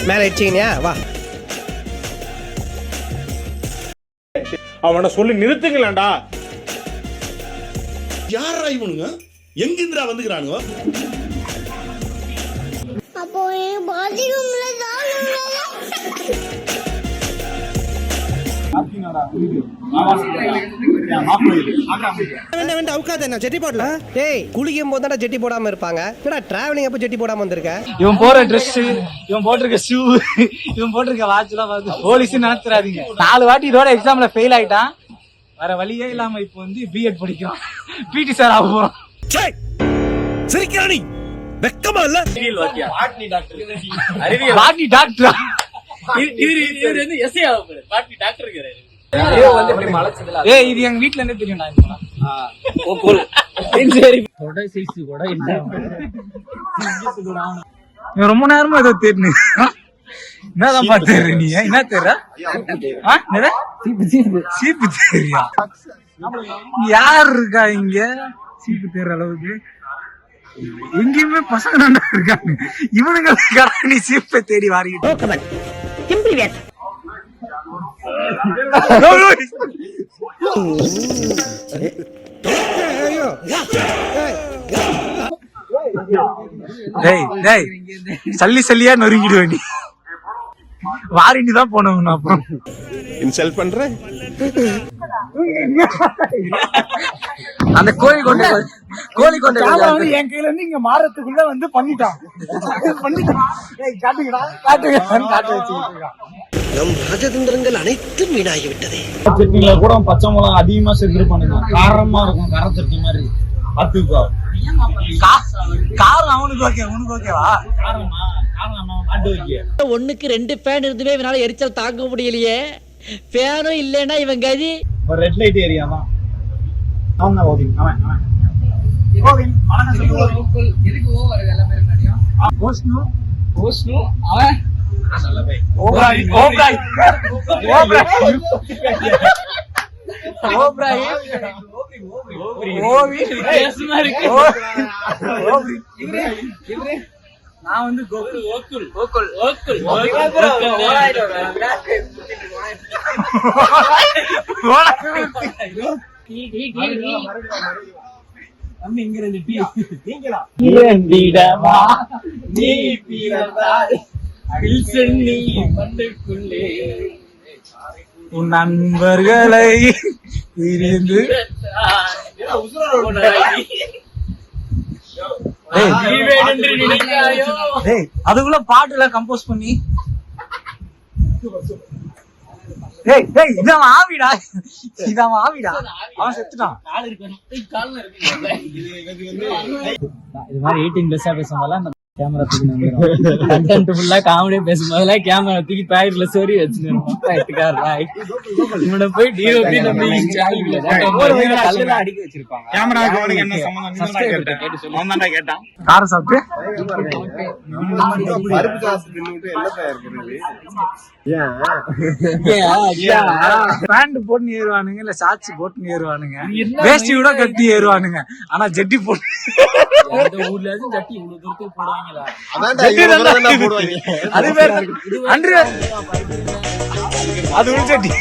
மேலே இடிச்சிங்கயா வா. அவனை சொல்லி நிறுத்துங்களேன்டா. யாரா இவனுங்க? எங்கிந்திரா வந்துக்கிறானுங்க? அப்போ பாத்ரூம்ல ஜெட்டி போடல. டேய் குளிக்கும் போது ஜெட்டி போடாம இருப்பாங்க. டிராவலிங் அப்ப ஜெட்டி போடாம வந்திருக்க. இவன் போற ட்ரெஸ், இவன் போட்டிருக்க ஷூ, இவன் போட்டிருக்க வாட்ச் எல்லாம் பார்த்து போலீஸ் நினைச்சிடாதீங்க. 4 வாட்டி இதோட எக்ஸாம்ல ஃபெயில் ஆயிட்டான். வேற வழியே இல்லாம இப்ப வந்து பிஎட் படிக்கிறான். பிடி சார் ஆக போறான். சிரிக்கிறானி வெக்கமா இல்ல? பாட்னி டாக்டரா? இவரு வந்து எஸ்ஐ ஆக போறாரு. பாட்னி டாக்டர் இருக்காரு. ஏய் இது எங்க வீட்ல இருந்தே தெரியும். ரொம்ப நேரமா ஏதோ தேர்னு என்னதான் பாத்துற நீ? என்ன தேர்ற? சீப்பு தேரியா? யார் இருக்கா இங்க சீப்பு தேர்ற அளவுக்கு? எங்கேயுமே பசங்க நல்லா இருக்காங்க. இவனுங்க நீ சீப்பை தேடி வாரிக்கிட்டு சல்லி சல்லியா நொறுங்கிடு வேண்டி வாரிண்டுதான் போனவங்க. அப்புறம் இன்சல்ட் பண்ற அந்த கோழி கொண்டு என் கையில இருந்து இங்க மாறத்துக்குள்ள வந்து பண்ணிட்டான். நம் ராஜதந்திரங்கள் அனைத்தும் வீணாகிவிட்டதே. சட்னில கூட பச்சை மிளகா அதிகமா சேர்த்துருப்பானுங்க. காரமா இருக்கும். கார சட்னி மாதிரி பாத்துக்கோ. காரம் அவனுக்கு ஓகே, உனக்கு ஓகேவா? காரமா ஒண்ணுக்கு 2 ஃபேன் இருந்துமே இவனால எரிச்சல் தாங்க முடியலையே. ஃபேனும் இல்லைன்னா இவன் கதி. ரெட் லைட் ஏரியா தான். அவன் தான் ஓவிங். அவன் நான் வந்து உன் நண்பர்களை இருந்து அதுக்குள்ள பாட்டு எல்லாம் கம்போஸ் பண்ணி இதான் ஆவிடா. அவன் செத்துட்டான். இது மாதிரி 18+ பேசும்போது கேமரா தூக்கி கண்டென்ட் ஃபுல்லா காமெடியா பேசும்போதெல்லாம் கேமரா தூக்கி பேக்கெட்ல சொறி வச்சுருக்காரு. இவனை போய் டிஓபி நம்ம அடிக்க வச்சிருப்பாங்க. கேமராவுக்கு என்ன சம்பந்தம் கேட்டான். கார சாப்பிட்டு பேண்ட் போட்டு ஏறுவானுங்க, இல்ல சாட்சி போட்டு ஏறுவானுங்க, வேஷ்டி கூட கட்டி ஏறுவானுங்க. ஆனா ஜட்டி போட்டு ஊர்ல ஜட்டி இவ்வளவு தூரத்துக்கு போடுவாங்க. அது சட்டி